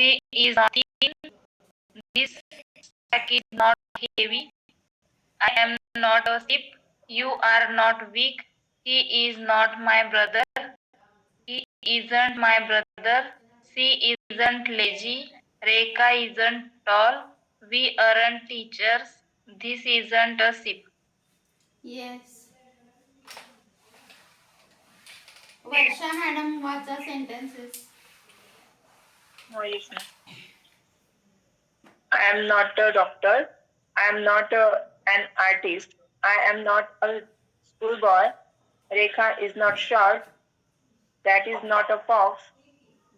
She is not thin. This sack is not heavy. I am not a sheep. You are not weak. He is not my brother. He isn't my brother. She isn't lazy. Rekha isn't tall. We aren't teachers. This isn't a sheep. Yes. Varsha madam वाचा sentences. I am not a doctor. I am not an artist. I am not a schoolboy. Rekha is not short. That is not a fox.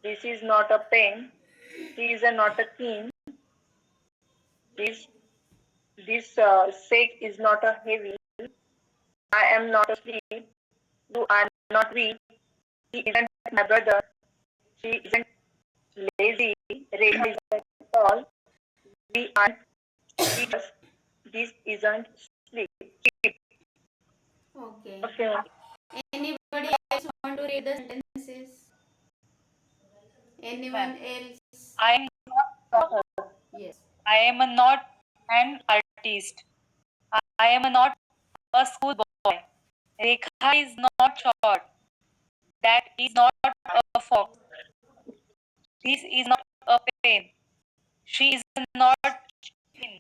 This is not a pen. He is not a king. This sake is not a heavy. I am not asleep. You are not weak. He isn't my brother. She isn't lazy. Rekha isn't tall. We aren't teachers. This isn't sleep. Okay. Okay. Anybody else want to read the sentences? Anyone else? I am not. Yes. I am not an artist. I am not a schoolboy. Rekha is not short. That is not a fox. This is not a pen. She is not thin.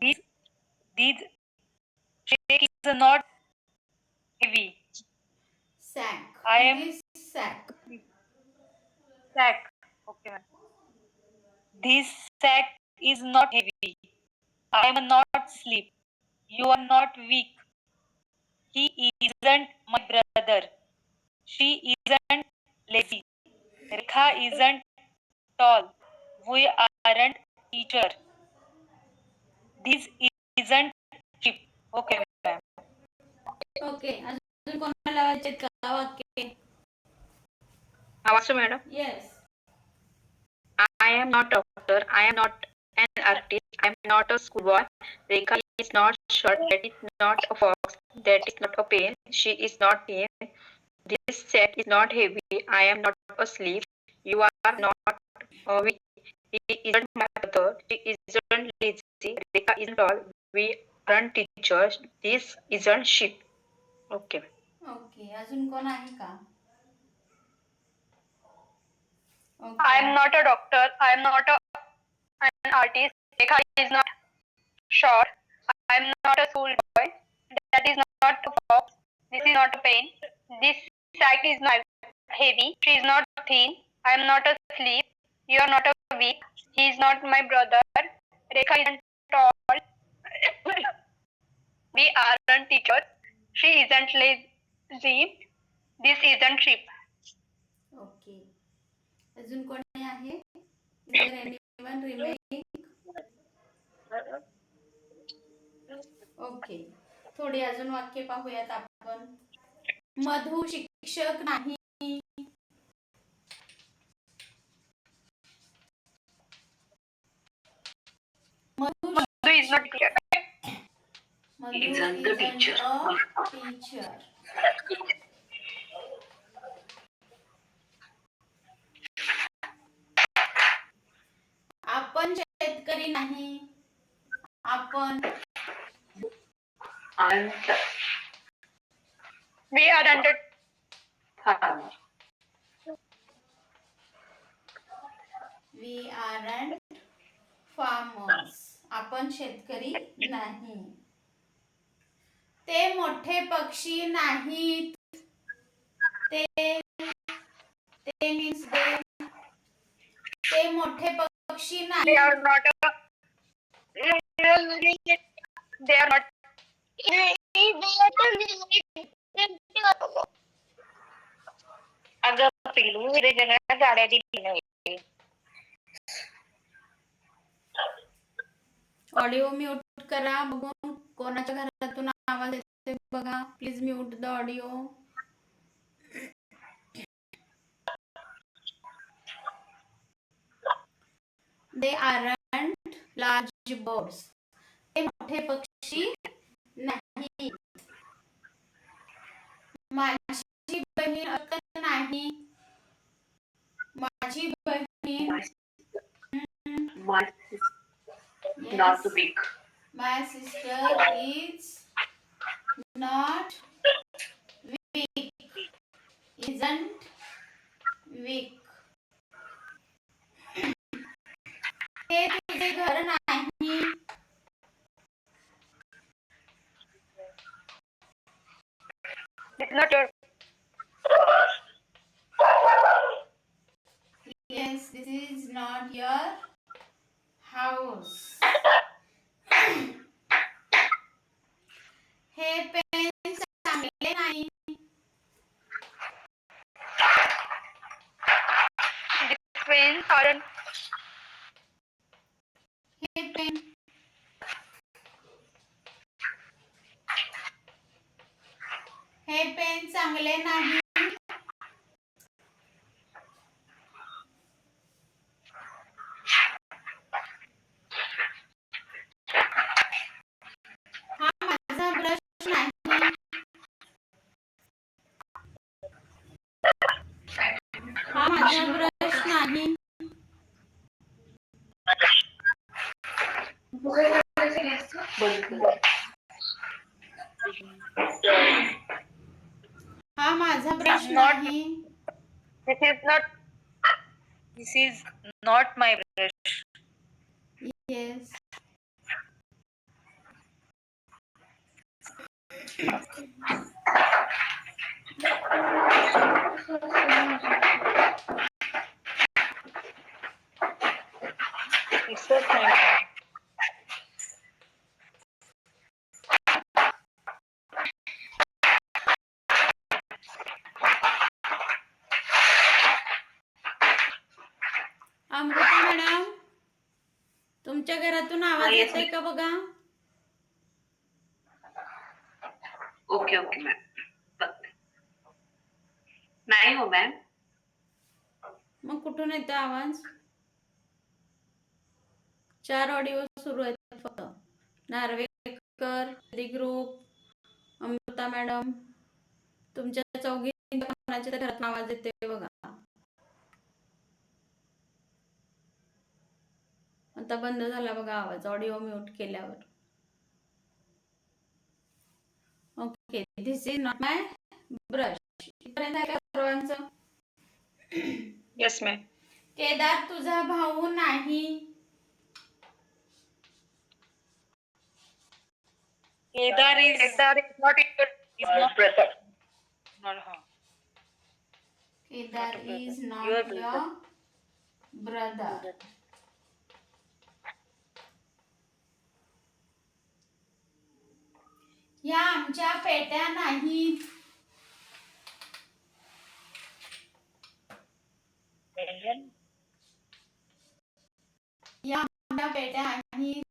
This shake is not heavy. Sack. I am This sack. sack. Okay, ma'am. This sack is not heavy. I am not sleep. You are not weak. He isn't my brother. She isn't lazy. Rekha isn't tall. We aren't teacher. This isn't cheap. Okay, ma'am. Okay. अजून कोणाला वाचायचे का वाक्य? Namaste, madam. Yes. I am not a doctor. I am not an artist. I am not a schoolboy. Rekha is not short. That is not a fox. That is not a pen. She is not thin. This sack is not heavy. I am not asleep. You are not weak. He isn't my brother. She isn't lazy. Rekha isn't tall. We aren't teachers. This isn't sheep. Okay. Okay. अजून कोण आहे का? I am not a doctor. I am not an artist. Rekha is not short. I am not a schoolboy. That is not a fox. This is not a pen. This sack is not heavy. She is not thin. I am not asleep. You are not a weak. He is not my brother. Rekha isn't tall. We aren't teachers. She isn't lazy. This isn't sheep. Okay. अजून कोणी आहे? Is there anyone remaining? Okay. थोडी अजून वाक्य पाहूयात आपण. मधु शिक्षक नाही. मधु is not teacher. Madhu Isn't the teacher. a teacher. आपण शेतकरी नाही. आपण We aren't farmer. we aren't farmers. आपण शेतकरी नाही. ते मोठे पक्षी नाहीत. ते means ते मोठे पक्षी They नाही. are not they are not अगं पिल्लू वेगवेगळ्या गाड्या दिली नाही. ऑडिओ म्यूट करा. बघून कोणाच्या घरातून आवाज येतोय बघा. Please mute the audio. They aren't large birds. ते मोठे पक्षी नाही. माझी बहीण नाही. माझी बहीण him. My Yes. not too big. My sister is not weak. Isn't weak. हे तुझे घर नाही. It's not your. Yes, this is not your house. हे पेन चांगले नाही. The pens aren't. हे पेन हे पेन चांगले नाही. हा माझा ब्रश नाही. हा माझा ब्रश नाही. हा माझा ब्रश नाही. This is not my brush. Yes. It's not my brush. Amrita madam, तुमच्या घरातून आवाज Yes, येतोय का बघा. Okay okay ma'am. बघते. नाही हो मॅम. मग कुठून येतो आवाज. 4 ऑडिओ सुरू आहेत फक्त. नार्वेकर, ग्रुप, अमृता मॅडम, तुमच्या चौघींच्या कोणाच्या घरात आवाज येतोय बघा. आता बंद झाला बघा आवाज ऑडिओ म्यूट केल्यावर. Okay, this is not my brush. इथपर्यंत आहे का सर्वांचं. Yes, ma'am. केदार तुझा भाऊ नाही. Kedar is not your. Is not brother. Not her. Kedar is Your not brother. Your brother. या आमच्या पेट्या नाहीत. या आमच्या पेट्या नाहीत.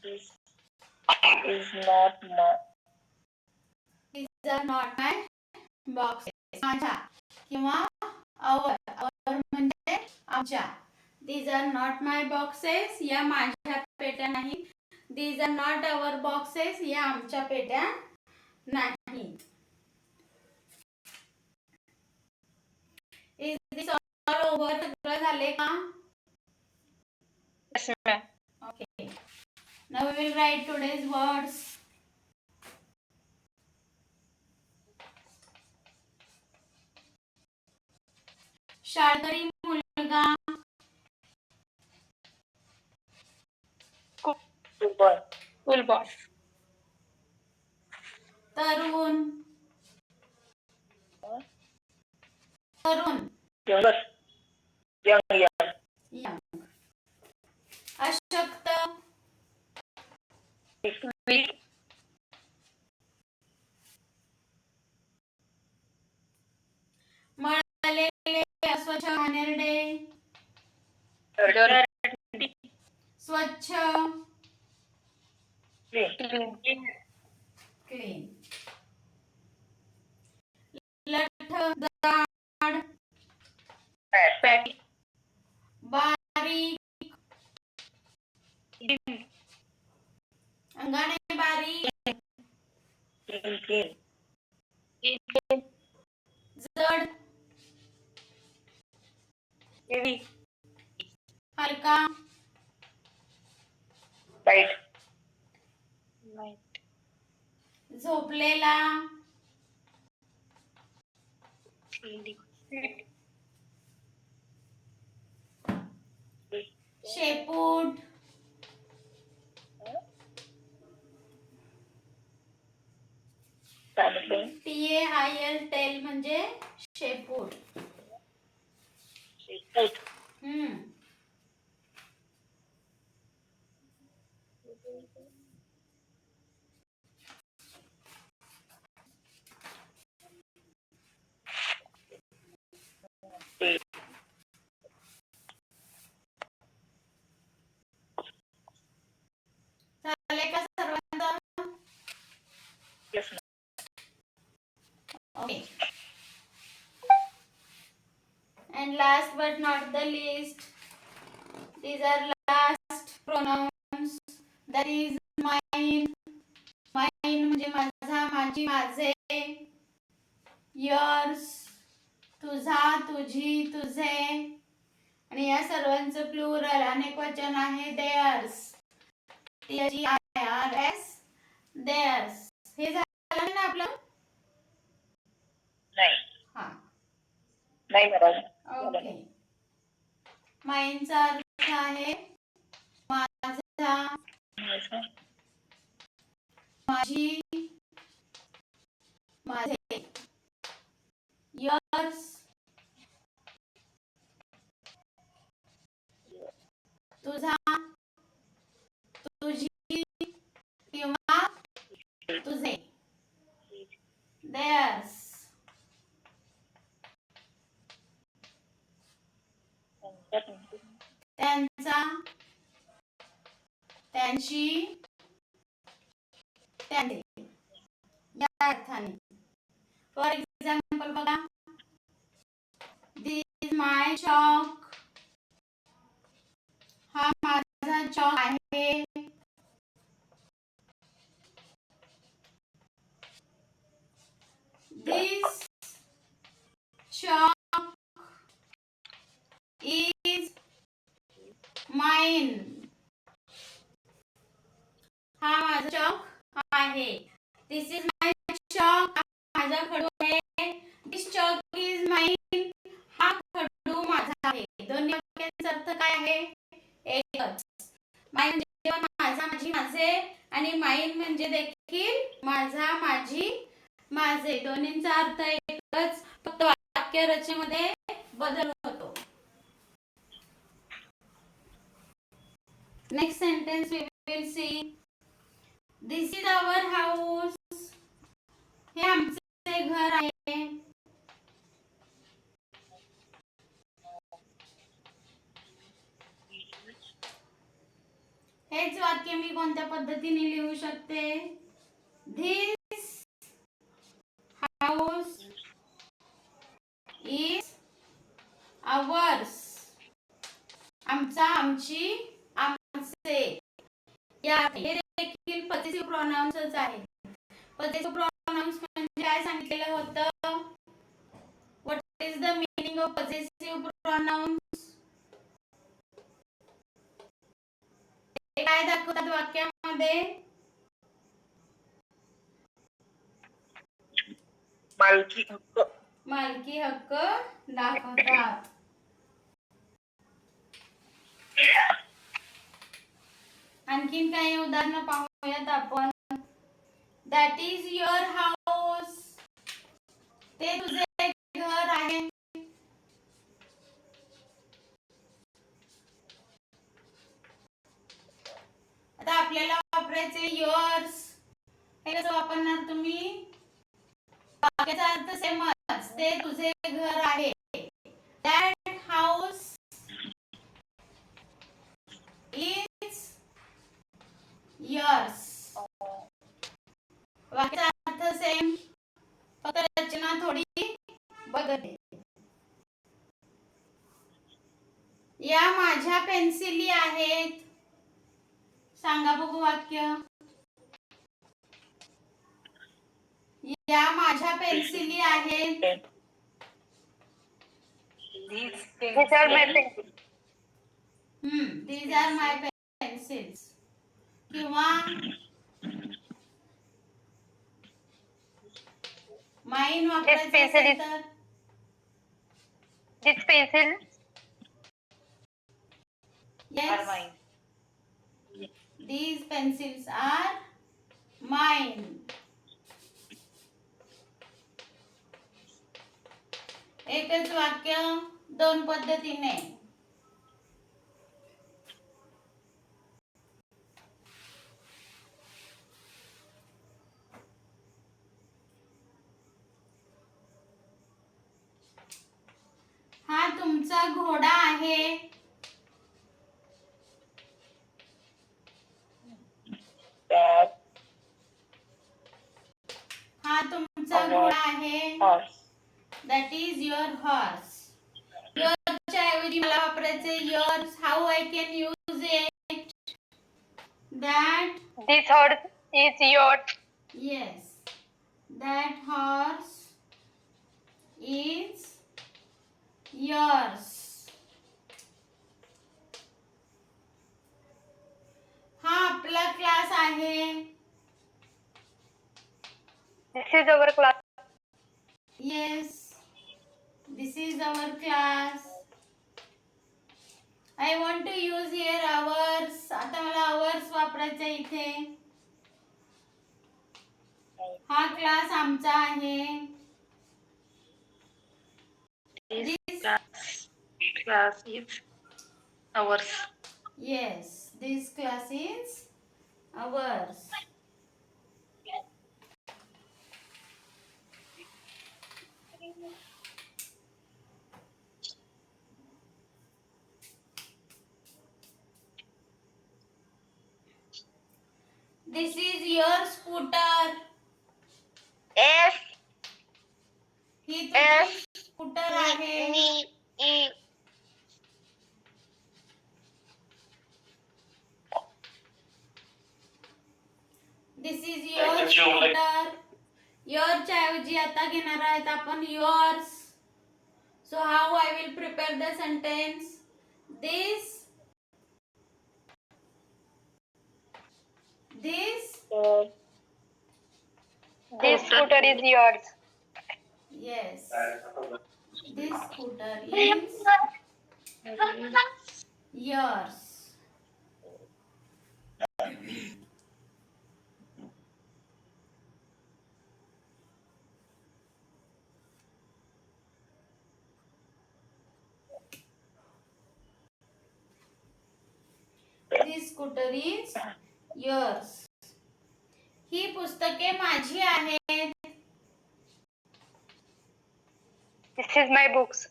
This is not my. These are not my boxes. माझ्या किंवा our म्हणजे आमच्या. These are not my boxes. या माझ्या पेट्या नाही. These are not our boxes. या आमच्या पेट्या नाही. Is this all over? सगळं झाले का. Yes, ma'am. Okay. Now we will write today's words. शाळकरी मुलगा. School boy. School boy. तरुण. तरुण. Younger. Young. Young. अशक्त. Weak. मळलेले, अस्वच्छ, घाणेरडे. Dirty. स्वच्छ. Clean. क्लीन. लठ्ठ, जाड. Fatty. बारीक. अंगाने बारीक. Thin. जड, Heavy. हलका, Light. Light. झोपलेला, Sweet. शेपूट, TAIL टेल म्हणजे शेपूट. हम्म. झाले का सर्वांचं? Yes. Okay. And last but not the least, these are last pronouns. That is mine. Mine म्हणजे माझा, माझी, माझे. Yours, तुझा, तुझी, तुझे. आणि या सर्वांचं प्लुरल अनेक वचन आहे theirs. THEIRS. theirs. हे झालं ना आपलं? नाही. हा. नाही मॅडम. ओके. माईनचा अर्थ आहे माझा, माझी, माझे. yours, तुझा, तुझी किंवा तुझे. theirs, त्यांचा, त्यांची, त्यांचे. या अर्थाने. फॉर एक्झाम्पल बघा, दिस इज माय चॉक. हा माझा चॉक आहे. This chalk is mine. हा माझा चॉक आहे. This is my chalk. माझा खडू आहे. This chalk is mine. हा खडू माझा आहे. दोन्ही वाक्यांचा अर्थ काय आहे? एकच. माइन म्हणजे माझा, माझी, माझे आणि माइन म्हणजे देखील माझा, माझी, माझे. दोन्हींचा अर्थ एकच, फक्त वाक्य रचनेमध्ये बदल होतो. Next sentence we will see. This is our house. हे आमचे घर आहे. हेच वाक्य मी कोणत्या पद्धतीने लिहू शकते? This house is ours. आमचा, आमची, आमचे. या हे देखील पॉसेसिव्ह प्रोनाउन्सच आहे. पॉसेसिव्ह प्रोनाउन्स म्हणजे काय सांगितलेलं होतं? What is the meaning of possessive pronouns? ते काय दाखवतात वाक्यामध्ये? मालकी हक्क. मालकी हक्क दाखवतात. आणखीन काही उदाहरणं पाहूयात आपण. That is your house. ते तुझे घर आहे. आता आपल्याला वापरायचे युअर्स. हे कसं वापरणार तुम्ही? वाक्याचा अर्थ सेमच. ते तुझे घर आहे. That house is yours. वाक्याचा अर्थ सेम, फक्त रचना थोडी बदलते. या माझ्या पेन्सिली आहेत. सांगा बघू वाक्य. या माझ्या पेन्सिली आहेत. These are my pencils. These are my pencils. किंवा माईन वापरायचं pencil असेल is- तर This pencil yes, these pencils are mine. एकच वाक्य दोन पद्धतीने. हा तुमचा घोडा आहे. हा तुमचा घोडा आहे. That is your horse. युअरच्या ऐवजी मला वापरायचे yours. How I can use it? That This horse is yours. Yes, that horse is yours. हा आपला क्लास आहे. This is our class. Yes, this is our class. I want to use here hours. आता मला hours वापरायचं आहे इथे. हा class आमचा आहे. This Class is ours. yes, this class is ours. This is your scooter. S ही तुझी scooter आहे. This is your scooter. Yourच्या ऐवजी आता घेणार आहेत आपण yours. So how I will prepare the sentence? This This scooter is yours. yes. This scooter is yours. This scooter is yours. ही पुस्तके माझी आहेत. This is my books.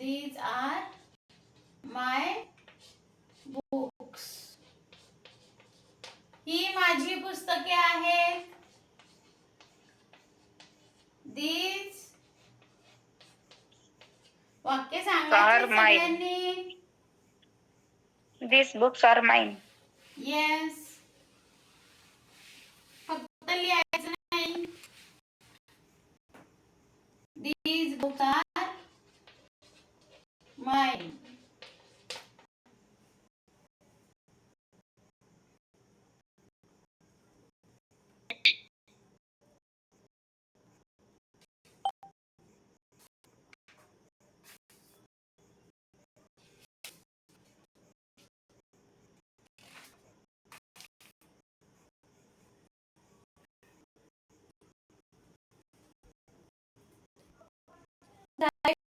These are my books. ही माझी पुस्तके आहेत. These वाक्य सांगायचे Are mine. सगळ्यांनी. These books are mine. Yes. फक्त लिहायचं नाही. These books are mine.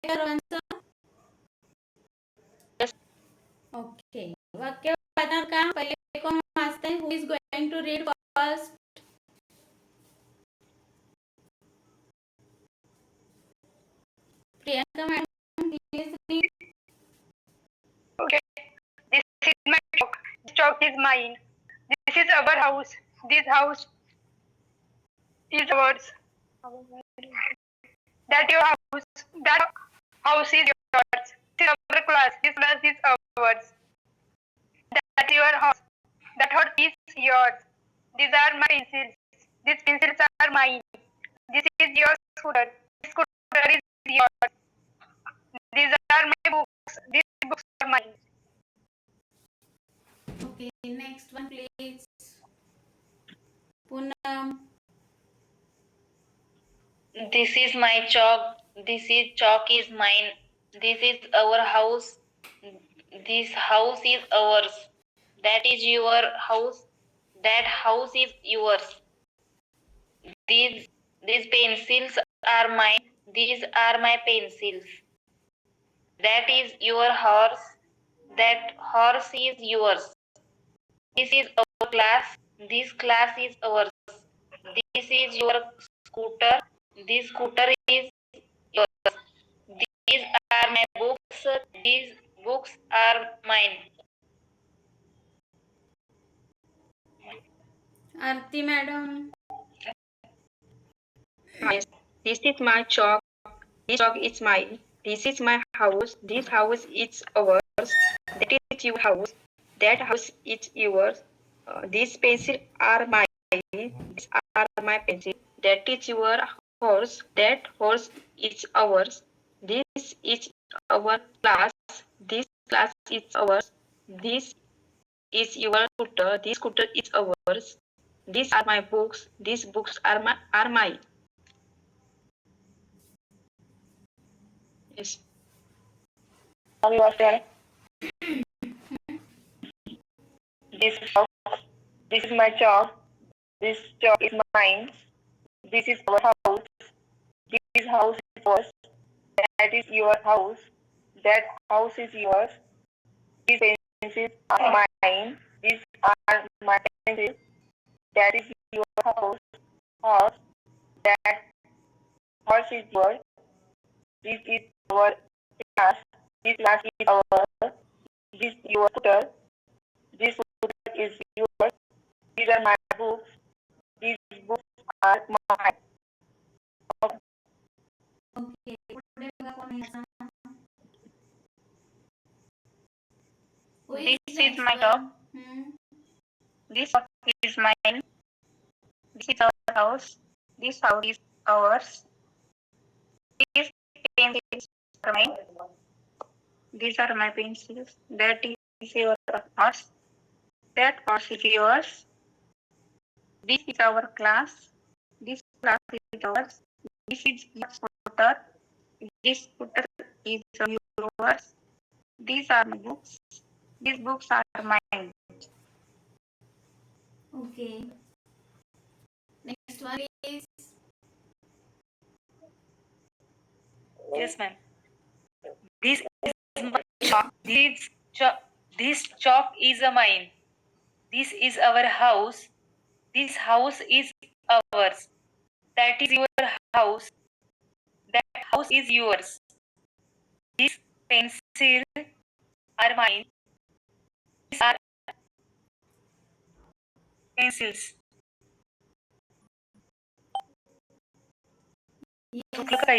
सर्वांचं ओके. वाक्य वाचणार का? पहिले कोण वाचतंय? Who is going to read first? Priyanka madam please read. Okay. This is my chalk. This chalk is mine. This is our house. This house is ours. That your house. That house is yours. This is our class. This class is ours. That your house. That horse is yours. These are my pencils. These pencils are mine. This is your scooter. This scooter is yours. These are my books. These books are mine. Okay, next one please. Poonam. This is my chalk. This is chalk is mine. This is our house. This house is ours. That is your house. That house is yours. These pencils are mine. These are my pencils. That is your horse. That horse is yours. This is our class. This class is ours. This is your scooter. This scooter is yours. These are my books. These books are mine. Arti madam. This is my chalk. This chalk is mine. This is my house. This house is ours. That is your house. That house is yours. These pencils are mine. These are my pencils. That is your horse. That horse is ours. This is our class. This class is ours. This is your scooter. This scooter is ours. These are my books. These books are mine. Yes. Now your turn. This chalk. This is my chalk. This chalk is mine. This is our house. This house is yours. That is your house. That house is yours. These pencils are mine. These are my pencils. That is your house. Horse. That horse is yours. This is our class. This class is ours. This is your scooter. This scooter is yours. These are my books. These books are mine. Okay पुढे बघा कोण आहे याचा. Who This is next my one? dog. Hmm. This house is mine. This is our house. This house is ours. These pencils are mine. These are my pencils. That is your horse. That horse is yours. This is our class. This class is ours. This is your scooter. This scooter is yours. These are my books. These books are mine. Okay. Next one is Yes, ma'am. This is my chalk. This chalk is a mine. This is our house. This house is ours. That is your house. That house is yours. These pencils are mine. These are pencils. चुकलं का काही?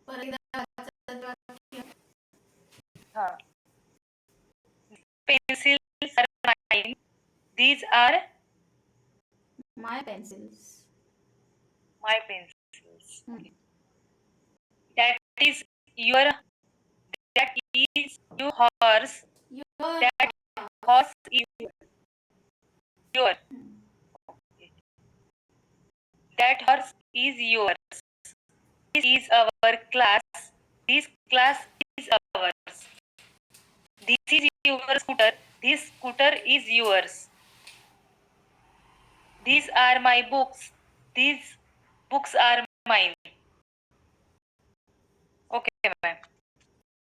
परत एकदा वाचा वाक्य. हा. Pencils are mine. These are My pencils. my pencils. Hmm. That is your horse. Your That horse is your. That horse is yours. This is our class. This class is ours. This is your scooter. This scooter is yours. These are my books. These books are mine. Okay, ma'am.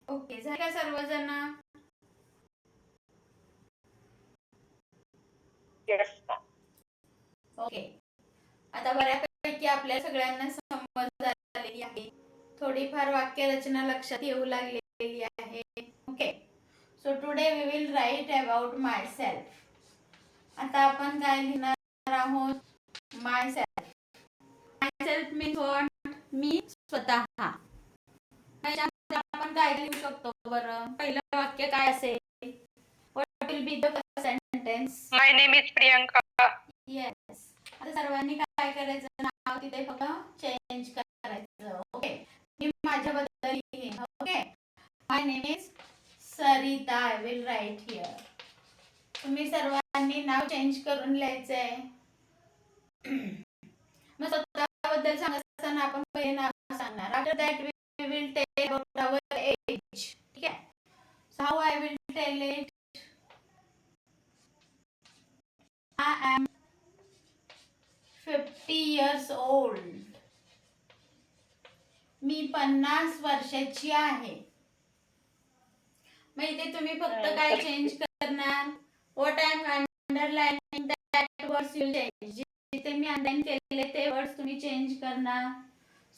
Okay झाले का सर्वजण. Yes. Okay आता बऱ्यापैकी आपल्या सगळ्यांना समज झालेली आहे. थोडीफार वाक्यरचना लक्षात येऊ लागलेली आहे. Okay so today we will write about myself. आता आपण काय लिहिणार आहोत. Myself. Myself means what. मी स्वतः. त्याच्यामध्ये आपण काय लिहू शकतो बरं. पहिलं वाक्य काय असेल. What will be the sentence. My name is Priyanka. Yes. आता सर्वांनी काय करायचं, नाव तिथे फक्त चेंज करायचं. ओके, मी माझ्याबद्दल लिहीन. Okay, my name is Sarita. I will write here. तुम्ही सर्वांनी नाव चेंज करून लिहायचंय. मग स्वतःबद्दल सांगत असताना आपण पहिले नाव सांगणार. After that we will tell about our age. ठीक आहे. So how I will tell it. I am 50 years old. मी 50 वर्षाची आहे. मग इथे तुम्ही फक्त काय चेंज करणार, what I am underlining that words you change. जिथे मी अंडरलाइन केलेले ते वर्ड्स तुम्ही चेंज करणार.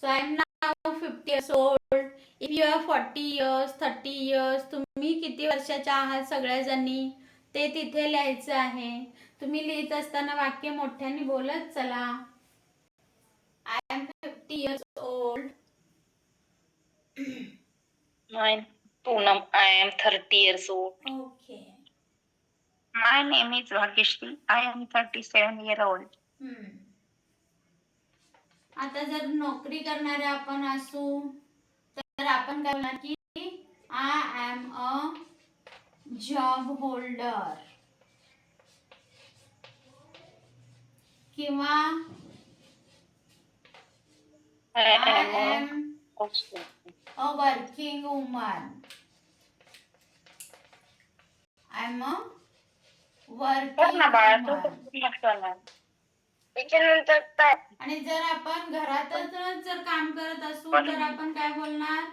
So I am now 50 years old. If you are 40 years, 30 years, तुम्ही किती वर्षाच्या आहात सगळ्याजणी ते तिथे लिहायचं आहे. तुम्ही लिहित असताना वाक्य मोठ्याने बोलत चला. आय am 50 years old. My Poonam, I am 30 years old. Okay. My name is Bhagyashree. I am 37-year-old. आता जर नोकरी करणारे आपण असू तर आपण काय बोलणार की आय एम अ जॉब होल्डर, किंवा I I am a am a working woman. I am a working woman. त्याच्यानंतर काय? आणि जर आपण घरातच जर काम करत असू तर आपण काय बोलणार,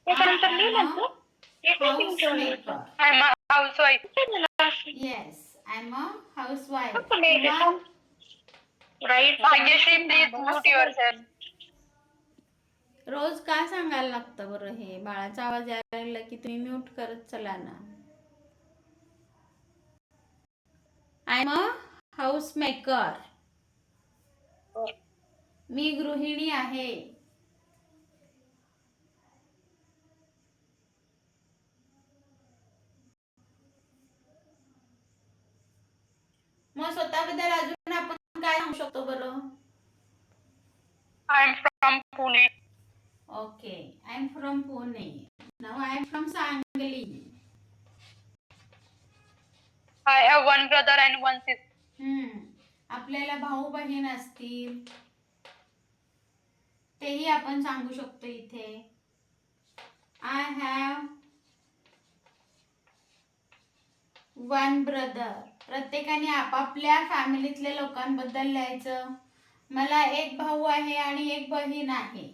त्याच्यानंतर I am लिहिलं a housemaker. I am housewife. Yes, I'm a housewife. Right. Bhagyashree, please mute yourself. रोज का सांगायला लागतं बरं हे? बाळाचा आवाज यायला लागला की तुम्ही म्यूट करत चला ना. आय एम अ हाऊस मेकर. मी गृहिणी आहे. मग स्वतःबद्दल अजून आपण काय सांगू शकतो बरं? I am from Pune. Okay, I am from Pune. नाव I am from Sangli. I have one brother and one sister. आपल्याला भाऊ बहीण असतील तेही आपण सांगू शकतो इथे. I have one brother. प्रत्येकाने आपापल्या फॅमिलीतल्या लोकांबद्दल लिहायचं. मला एक भाऊ आहे आणि एक बहीण आहे.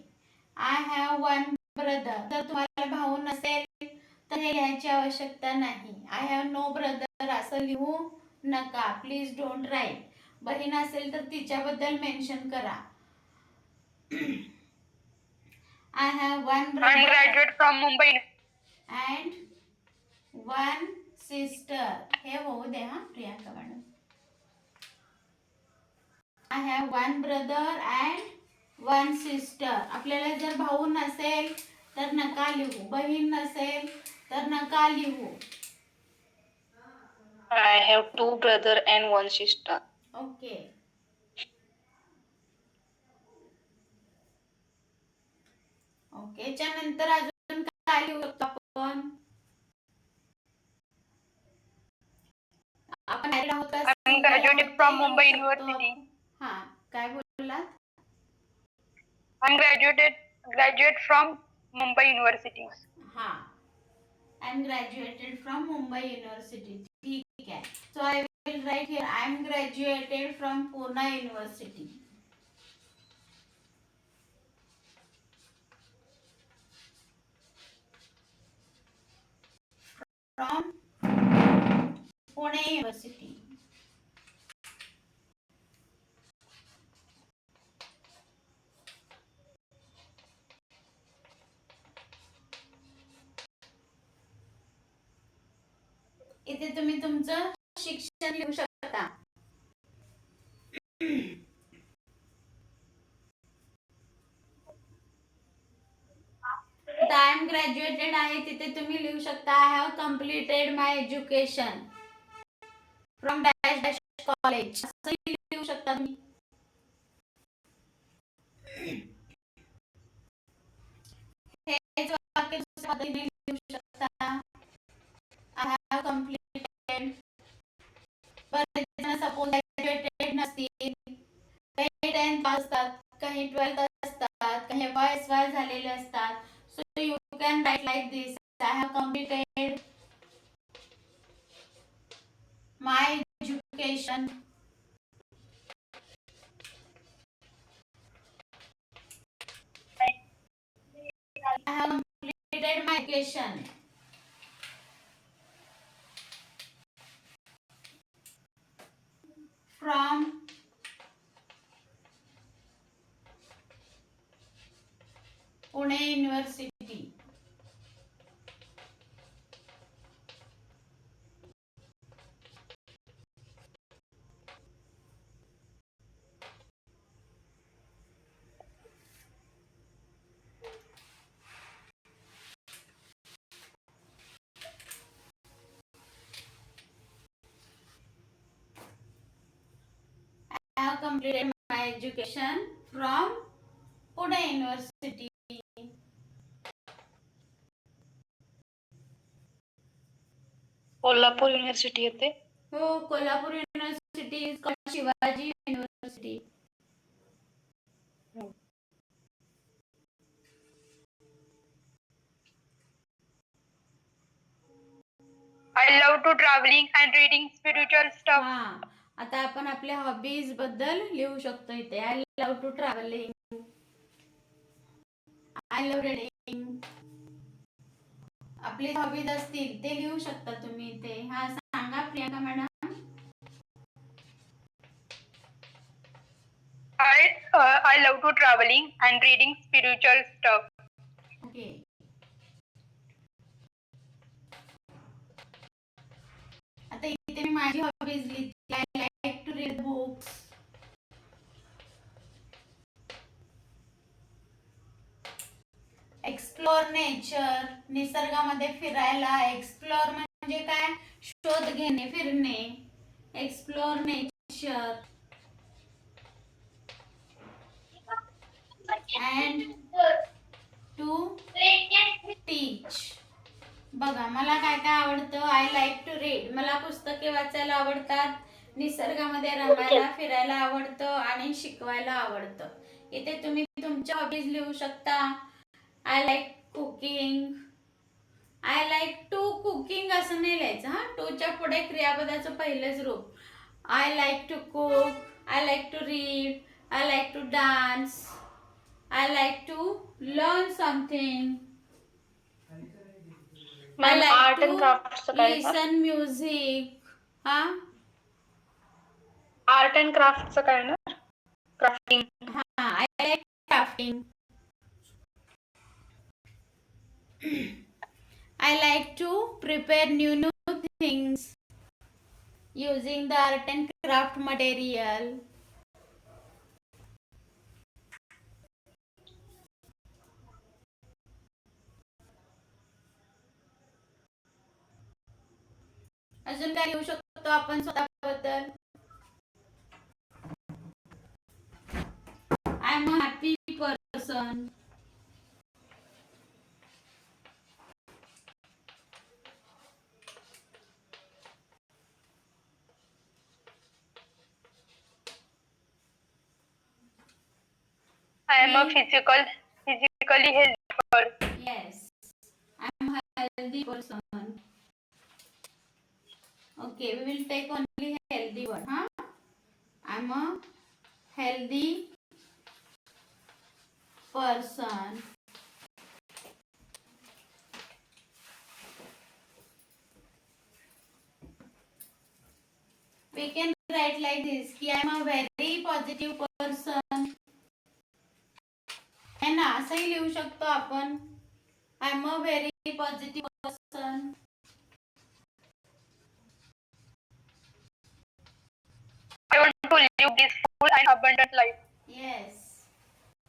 आय हॅव वन ब्रदर. जर तुम्हाला भाऊ नसेल तर हे लिहायची आवश्यकता नाही. आय हॅव नो ब्रदर असं लिहू नका. Please don't write. बहीण असेल तर तिच्याबद्दल मेन्शन करा. I have one I am brother graduate from Mumbai. And one sister. हे होऊ दे हा Priyanka madam. I have one brother and one sister. आपल्याला जर भाऊ नसेल तर नका लिहू. बहीण नसेल तर नका लिहू. I have 2 brothers and 1 sister. Okay. Okay, त्यानंतर अजून काय लिहू शकतो आपण? आपण married आहोत का? I am Single graduated आहोत from ते Mumbai लिहू शकतो University. आपण. हा, काय बोललात? I am graduate from Mumbai university. हा, I am graduated from Mumbai university. ठीक आहे. So I will write here I am graduated from Pune university. From Pune university. इथे तुम्ही तुमचं शिक्षण लिहू शकता. आय एम ग्रॅज्युएटेड आहे तिथे तुम्ही लिहू शकता I have completed my education from dash dash college असंही लिहू शकता तुम्ही. हेच वाक्य दुसऱ्या पद्धतीने लिहू शकता. I have completed. बरेच जण सपोज ग्रॅज्युएटेड नसतील, काही 10th पास असतात, काही 12th असतात, काही FY झालेले असतात. So you can write like this. I have completed my education. I have completed my education. From Pune University. I have completed my education from Pune University. Kolhapur university येते. हो, Kolhapur university is called Shivaji university. I love to traveling and reading spiritual stuff. हा, आता आपण आपल्या hobbies बद्दल लिहू शकतो इथे. I love to travelling. I love reading. आपले हॉबीज असतील ते लिहू शकता तुम्ही इथे. हा, सांगा Priyanka madam. I love to traveling and reading spiritual stuff. Okay. आता इथे मी माझी हॉबीज लिहिली. I like to read books. Explore nature. निसर्गामध्ये फिरायला. एक्सप्लोर म्हणजे काय? शोध घेणे, फिरणे. Explore nature. And to teach. बघा, मला काय काय आवडतं. I like to read. मला पुस्तके वाचायला आवडतात. निसर्गामध्ये रमायला, फिरायला आवडतं आणि शिकवायला आवडतं. इथे तुम्ही तुमच्या हॉबीज लिहू शकता. I like cooking. I like to cooking असं नाही लिहायचं. हा, टूच्या पुढे क्रियापदाचं पहिलंच रूप. I like to cook. I like to read. I like to dance. I like to learn something. I like art and to क्राफ्टचं काय? listen music. हा, आर्ट अँड क्राफ्टचं काय ना? क्राफ्टिंग. हा, I like crafting. I like to prepare new things using the art and craft material. अजून काय लिहू शकतो आपण स्वतःबद्दल? I am a happy person. I am a physically healthy person. Yes, I am a healthy person. Okay, we will take only healthy word. Huh? I am a healthy person. We can write like this कि I am a very positive person. है ना, असंही लिहू शकतो आपण. I am a very positive person. I want to live this full and abundant life. Yes,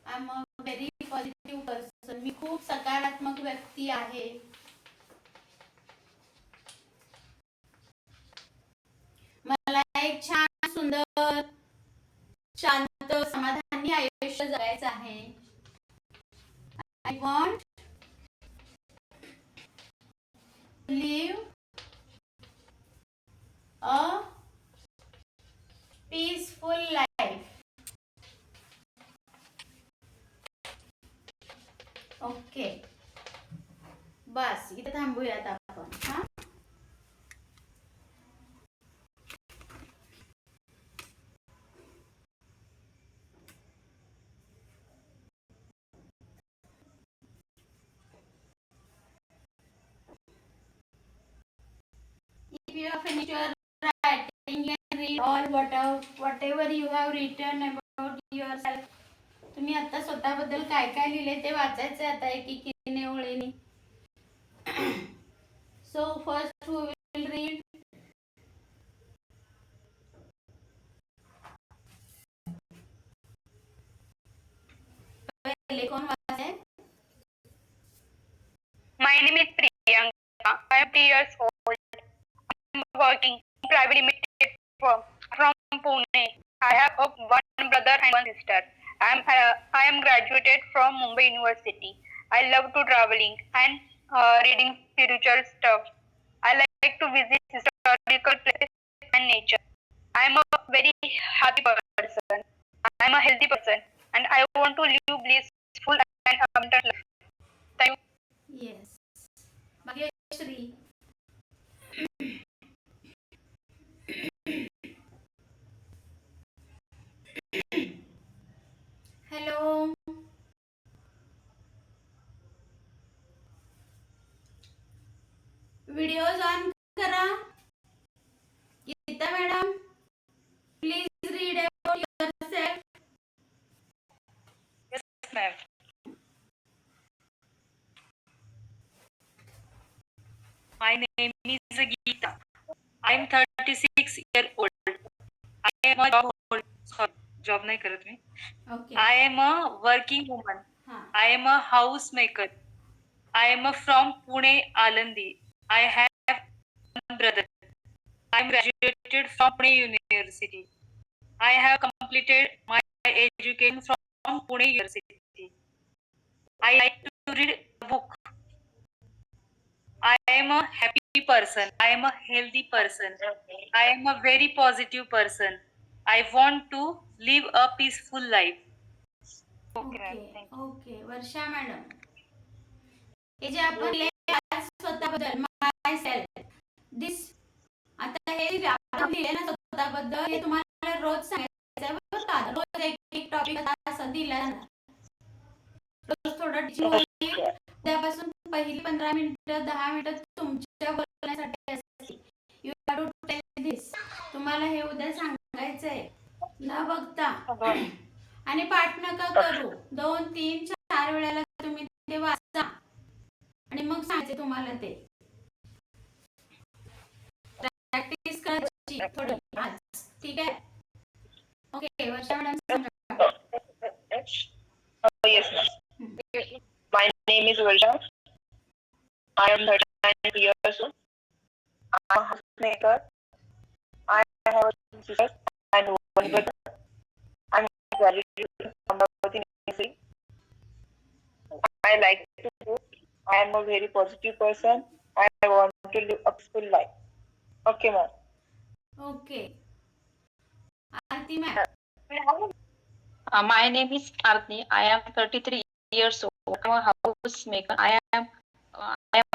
I am a very positive person. मी खूप सकारात्मक व्यक्ती आहे. मला एक छान सुंदर शांत समाधानी आयुष्य जगायचं आहे. I want live a peaceful life. Okay, बस इथे थांबूयात आपण. हा, if you have finished your writing, you can read all whatever you have written about yourself. तुम्ही आता स्वतःबद्दल काय काय लिहिले ते वाचायचे आता एकेकीने ओळीने. So first who will read? पहिले कोण वाचेल? My name is Priyanka. I am 3 years old. I am working in private limited firm from Pune. I have one brother and one sister. I am graduated from Mumbai University. I love to traveling and reading spiritual stuff. I like to visit historical places and nature. I am a very happy person. I am a healthy person, and I want to live blissful and abundant life. Thank you. Yes, Bhagyashree. Hello, videos on करा. Geeta madam, please read about yourself. Yes, ma'am. My name is Geeta. I am 36 years old. I am a job नहीं करत मी. Okay. I am a working woman. हां, I am a housemaker. I am from Pune, Alandi. I have one brother. I am graduated from Pune University. I have completed my education from Pune University. I like to read a book. I am a happy person. I am a healthy person. I am a very positive person. I want to live a peaceful life. Okay. Okay, Varsha madam, हे जे आपण लिहिले आज स्वतःबद्दल, my self, this, आता हे आपण लिहिले ना स्वतःबद्दल, हे तुम्हाला रोज सांगायचं आहे बरं का. रोज एक एक टॉपिक असं दिला जाणार. रोज थोडं टीचिंग होईल. त्यापासून पहिली 15 मिनिटं 10 मिनिटं तुमच्या बोलण्यासाठी असतील. You have to tell this. तुम्हाला हे उद्या सांगायचंय न बघता. आणि पाठ नका करू. 2, 3, 4 वेळेला तुम्ही ते वाचा आणि मग सांगायचे तुम्हाला ते. प्रॅक्टिस करायची थोडी आज, ठीक आहे? Okay, Varsha madam Sanga. Yes, ma'am. My name is Varsha. I am 39 years old. I am a housemaker. I have a sister and one brother. I am graduated from Bhavati University. I like to cook. I am a very positive person. I want to live a peaceful life. Okay, ma'am. Okay, Aarti ma'am. My name is Arti. I am 33 years old. I am a housemaker. I am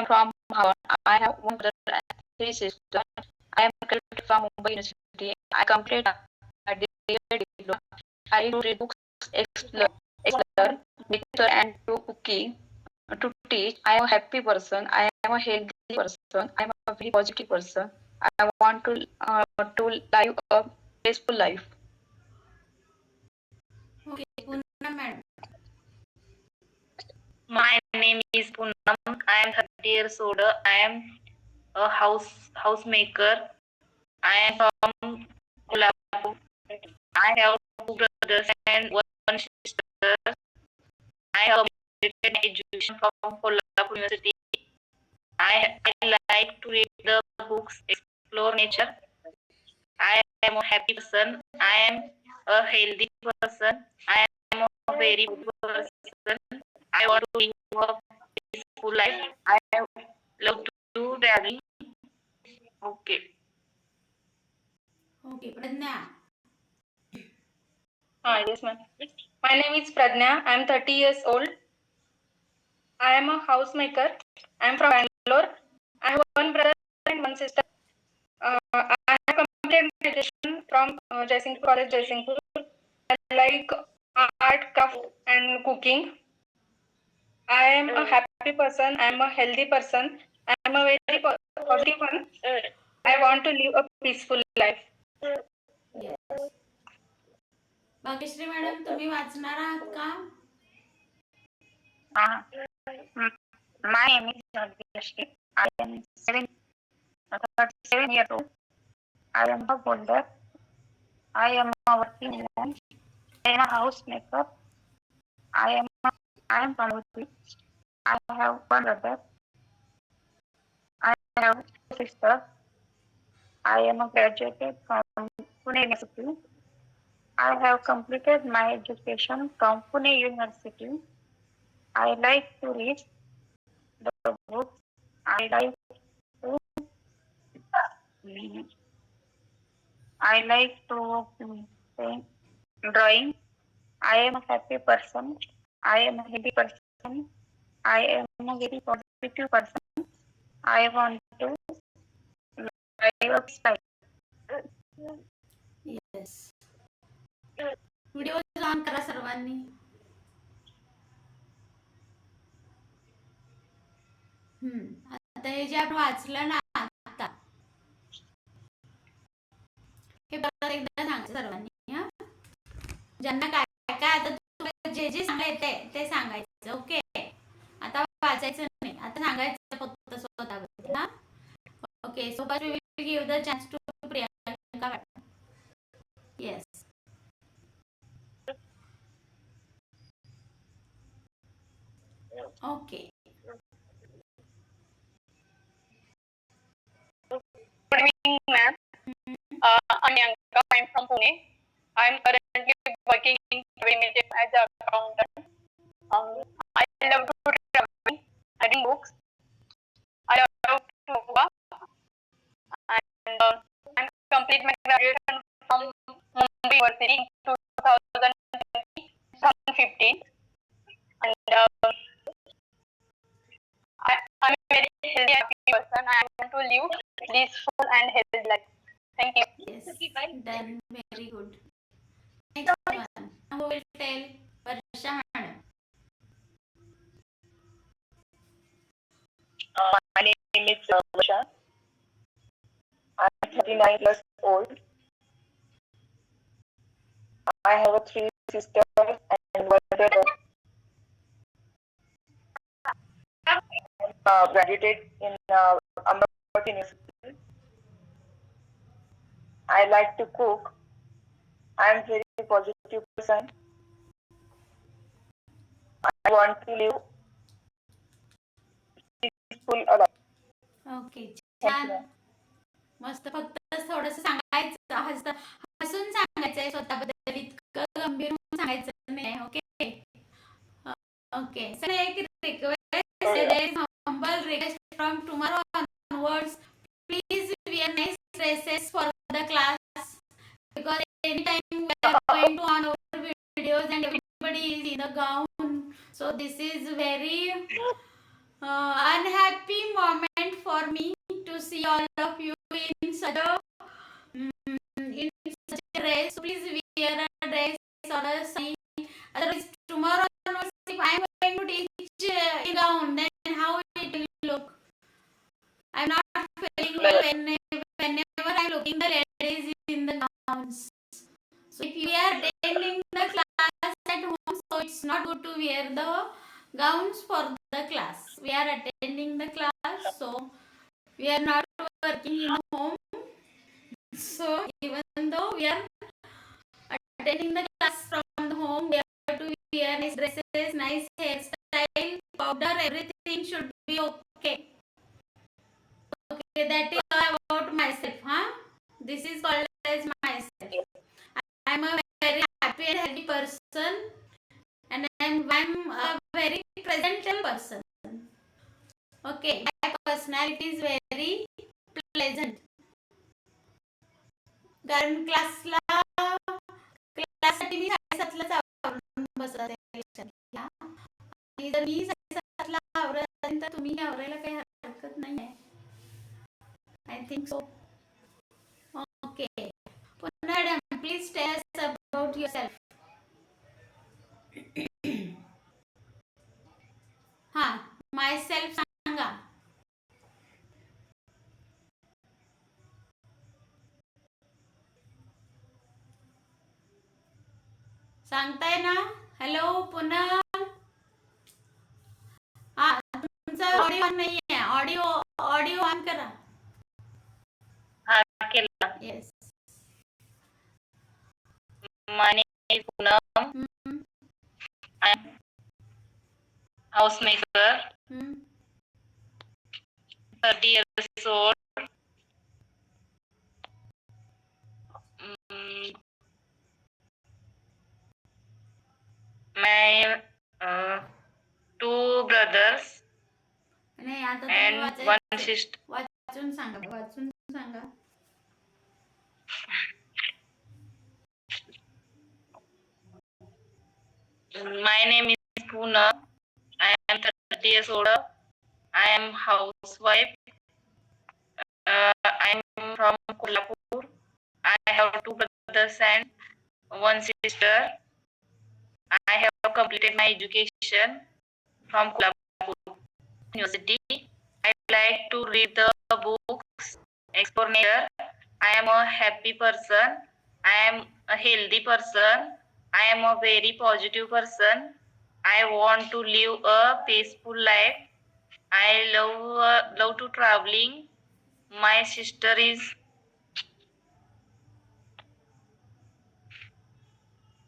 from Bhawan. I have one brother and 3 sisters. I am graduated from Mumbai University. I completed a diploma. I do read books, explore nature, and do cooking. To teach, I am a happy person. I am a healthy person. I am a very positive person. I want to live a peaceful life. Okay, Poonam madam. My name is Poonam. I am 30 years old. I am a housemaker. I am from Kolhapur. I have 2 brothers and 1 sister. I have completed my education from Kolhapur University. I like to read the books, explore nature. I am a happy person. I am a healthy person. I am a very good person. I want to live a peaceful life. I love to do traveling. Okay. Okay Pragya. Yes, ma'am. My name is Pradnya. I am 30 years old. I am a housemaker. I am from Bangalore. I have one brother and one sister. I have completed education from Jaisingpur College, Jaisingpur. I like art, craft, and cooking. I am a happy person. I am a healthy person. I am a very positive one. I want to live a peaceful life. Yes. Bhagyashree madam तुम्ही वाचणार आहात का? My name is Bhagyashree. I am 37 years old. I am a builder. I am a working woman. I am a housemaker. I am from UP. I have one brother. I have two sisters. I am a graduate from Pune University. I have completed my education from Pune University. I like to read the books. I like to I like to paint, drawing. I am a happy person. I am a happy person. I am a very positive person. I want to live a life. Yes. Video on करा सर्वांनी. आता हे जे आपण वाचलं ना आता हे परत एकदा सांगायचं सर्वांनी. हा ज्यांना काय काय आता तुम्हाला जे जे सांगायचंय ते सांगायचं. ओके आता वाचायचं नाही, आता सांगायचं फक्त स्वतःबद्दल. हा okay. So first we will give the chance to Priyanka madam. Yes. Okay. Good evening, ma'am. I'm Yanka. I'm from Pune. I'm currently working in Limited as an accountant. I love to travel. I read books. I love to work. And I'm complete my graduation from Mumbai University in 2015. And I'm a very healthy, happy person. I want to live peaceful and healthy life. Thank you. Yes. Done. Very good. Next one. Who will tell? Varsha madam. My name is Varsha. I'm 39 years old. I have 3 sisters and one brother. Graduated in Amravati University. I like to cook. I am very positive person. I want to live peaceful life. Okay Thank छान. you. मस्त. फक्त थोडस सांगायचं, हसून सांगायचंय स्वतःबद्दल, इतकं गंभीर होऊन सांगायचं नाही. Okay okay. सर एक रिक्वेस्ट आहे, humble request from tomorrow onwards, please wear nice dresses for the class because anytime we are going to on our videos and everybody is in the gown, so this is very unhappy moment for me to see all of you in such a dress. So please wear a dress or a sign. Otherwise, tomorrow onwards, if I am going to teach in gown, then how it will look? I am not feeling well whenever I am looking the ladies in the gowns. So if you are attending the class at home, so it's not good to wear the gowns for the class. We are attending the class, so we are not working in home. So even though we are attending the class from the home, we have to wear nice dresses, nice hairstyle, powder, everything should be okay. Okay, that is all about myself. This is called as myself. I am a very happy and healthy person, and I'm a very presentable person. Okay, my personality is very pleasant. कारण क्लाससाठी मी 7:30लाच आवरून बसत lectureला. आणि जर मी 7:30ला आवरत असेल तर तुम्ही आवरायला काही हरकत नाही आहे. I think so. ओके. पुन्हा madam please tell us about yourself. हां, माय सेल्फ सांगा. सांगताय ना? हॅलो पुन्हा. हा, तुमचा ऑडिओ नाही आहे. ऑडिओ ऑन करा. हा केला. Yes. My name is Poonam. I am housemaker, 30 years old. My two brothers नाही आता तुम्ही and one वाचायचं. sister. वाचून सांगा. My name is Poonam. I am 30 years old. I am housewife. I am from Kolhapur. I have two brothers and one sister. I have completed my education from Kolhapur University. I like to read the books, explore nature. I am a happy person. I am a healthy person. I am a very positive person. I want to live a peaceful life. I love to traveling. My sister is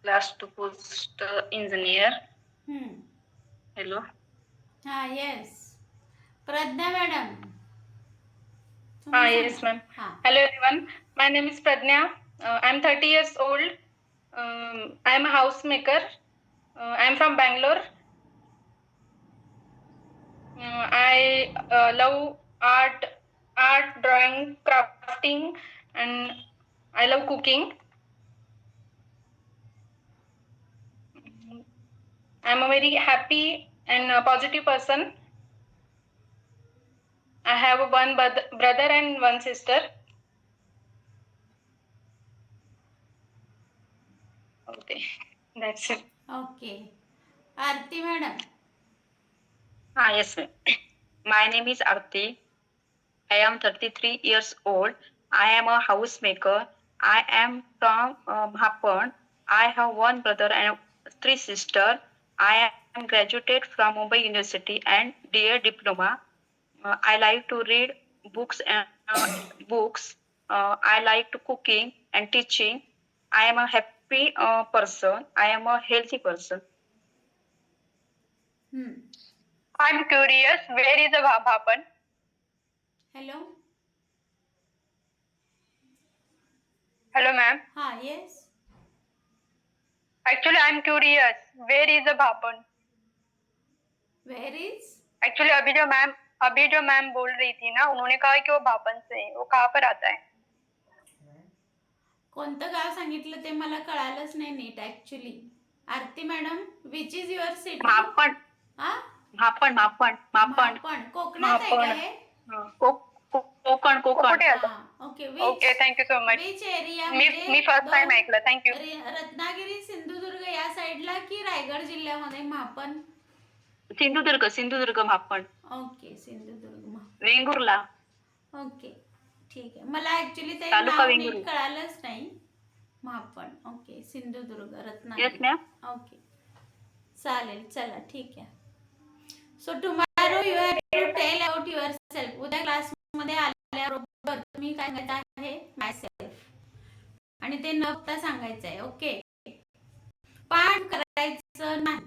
class 2 post engineer. Hello. हा yes. Pragya madam. Yes, ma'am. Hello, everyone. My name is Pradnya. I'm 30 years old. I'm a housemaker. I'm from Bangalore. I love art, drawing, crafting, and I love cooking. I'm a very happy and positive person. I have one brother and one sister. Okay, that's it. Okay. Aarti madam. Yes, ma'am. My name is Arti. I am 33 years old. I am a housemaker. I am from Bhapan. I have one brother and 3 sisters. I am graduated from Mumbai University and DA diploma. I like to read books and books. I like to cooking and teaching. I am a happy person. I am a healthy person. I'm curious. Where is the Bhapan? Hello. Hello, ma'am. हा yes. Actually, I'm curious. Where is the Bhapan? Where is. Actually, अभी जो ma'am बोल रही थी ना, उन्होंने कहा कि वो भापन से है. वो कहाँ पर आता है? कोणतं गाव सांगितलं ते मला कळालंच नाही नीट actually. Aarti madam, which is your city? मापण. हा, मापण. कोकणात आहे का हे? कोकण. कुठे आता? Okay. Okay, thank you so much. Which area? मी फर्स्ट टाइम ऐकलं. थँक्यू. रत्नागिरी, सिंधुदुर्ग या साइडला की रायगड जिल्ह्यामध्ये मापन? सिंधुदुर्ग मापण. ओके, सिंधुदुर्ग मापन. वेंगुर्ला. ओके, ठीक आहे. मला ऍक्च्युली ते तालुका नाव वेंगुर्ला. नीट कळालंच नाही. मापन. Okay, Sindhudurg, yes Ratnagiri. Ma'am. Okay, चालेल. चला ठीक आहे. So tomorrow you have to tell about your self. उद्या क्लासमध्ये आल्याबरोबर तुम्ही काय सांगायचं आहे? My self. आणि ते न बघता सांगायचं आहे. ओके, पाठ करायचं नाही.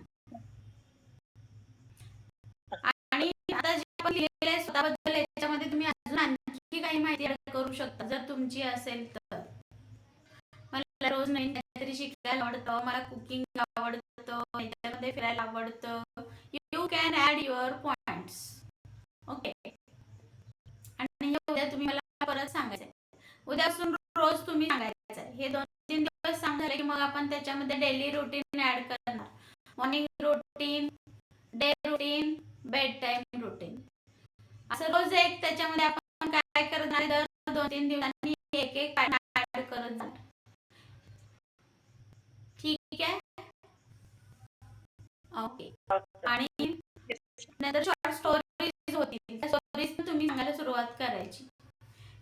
आणि आता जे आपण लिहिलेलं आहे स्वतःबद्दल, याच्यामध्ये तुम्ही अजून आणखी काही माहिती करू शकता जर तुमची असेल तर. रोज नवीन काहीतरी शिकायला आवडतं, मला कुकिंग आवडतं, याच्यामध्ये फिरायला आवडतं. You can add your points. Okay. आणि उद्या तुम्ही मला परत सांगायचं आहे. उद्यापासून रोज तुम्ही सांगायचं आहे. हे 2-3 दिवस झाले की मग आपण त्याच्यामध्ये डेली रुटीन ॲड करणार. Morning routine, day routine, bed time routine. असं रोज एक त्याच्यामध्ये आपण काय करणार, दर 2-3 दिवसांनी एक ॲड करत जाणार. ठीक आहे. ओके. आणि नंतर शॉर्ट स्टोरीज होतील. त्या स्टोरीज तुम्ही सांगायला सुरुवात करायची.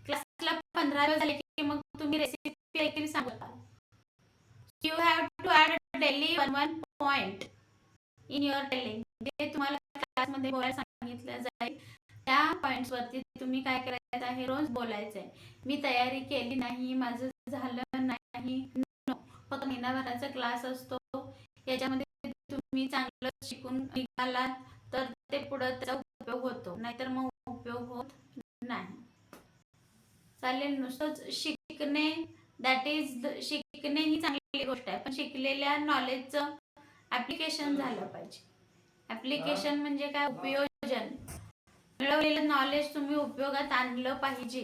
क्लासला 15 दिवस झाले की मग तुम्ही रेसिपी देखील सांगता. You have to add daily 1 point in your telling. जे तुम्हाला क्लासमध्ये बोलायला सांगितलं जाईल त्या पॉइंट्सवरती तुम्ही काय करायचं आहे, रोज बोलायचं आहे. मी तयारी केली नाही, माझं झालं नाही, नो. फक्त महिनाभराचा क्लास असतो. याच्यामध्ये तुम्ही चांगलं शिकून निघाला तर ते पुढं त्याचा उपयोग होतो, नाहीतर मग उपयोग होत नाही. चालेल. नुसतंच शिकणे, दॅट इज शिकणे ही चांगली गोष्ट आहे, पण शिकलेल्या नॉलेजचं ॲप्लिकेशन झालं पाहिजे. ॲप्लिकेशन म्हणजे काय, उपयोजन. मिळवलेलं नॉलेज तुम्ही उपयोगात आणलं पाहिजे.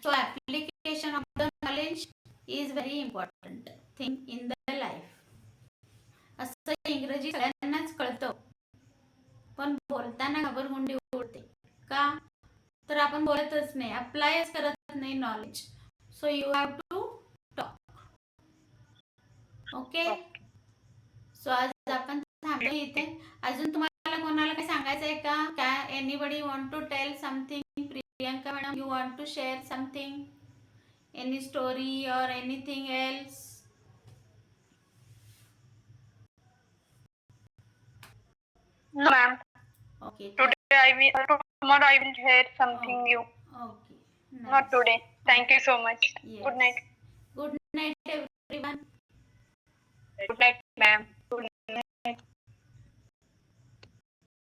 So application of the knowledge is very important thing in the life. असं इंग्रजी सगळ्यांनाच कळतं, पण बोलताना घाबरगुंडी उडते. का तर आपण बोलतच नाही, अप्लायच करत नाही knowledge. So you have to talk. Okay. सो आज आपण थांबलो इथे. अजून तुम्हाला कोणाला काही सांगायचं आहे का? काय anybody want to tell something? Priyanka madam, you want to share something, any story or anything else? No, ma'am. Okay. Tomorrow I will share something new. Okay. Nice. Not today. Thank you so much. Yes. Good night. Good night, everyone. Good night.